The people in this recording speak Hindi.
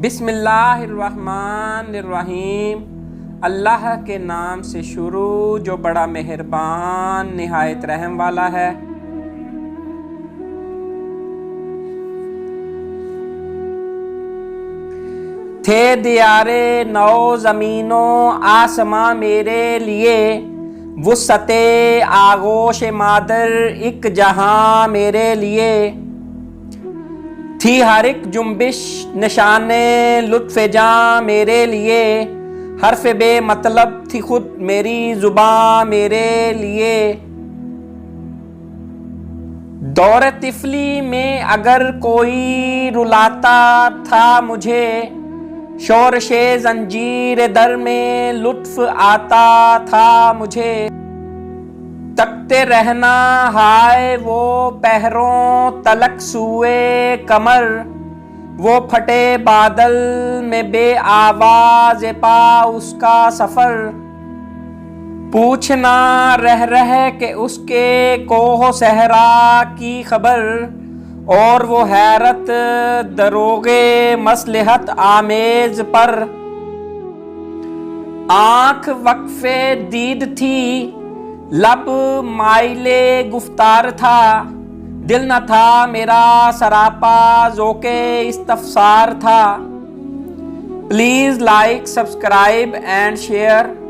बिस्मिल्लाहिर्रहमानिर्रहीम। अल्लाह के नाम से शुरू जो बड़ा मेहरबान निहायत रहम वाला है। थे दियारे नौ ज़मीनों आसमां मेरे लिए, वुसअते आगोश मादर एक जहां मेरे लिए। थी हर एक जुम्बिश निशाने लुत्फ़ जां मेरे लिए, हर्फ बे मतलब थी खुद मेरी जुबां मेरे लिए। दौर तिफली में अगर कोई रुलाता था मुझे, शोरशे जंजीर दर में लुत्फ आता था मुझे। तकते रहना हाय वो पहरों तलक सुए कमर, वो फटे बादल में बे आवाज पा उसका सफर। पूछना रह के उसके कोह सहरा की खबर, और वो हैरत दरोगे मसलहत आमेज पर। आंख वक्फे दीद थी, लब माइले गुफ्तार था, दिल न था मेरा सरापा ज़ोके इस्तफसार था। Please like, subscribe and share.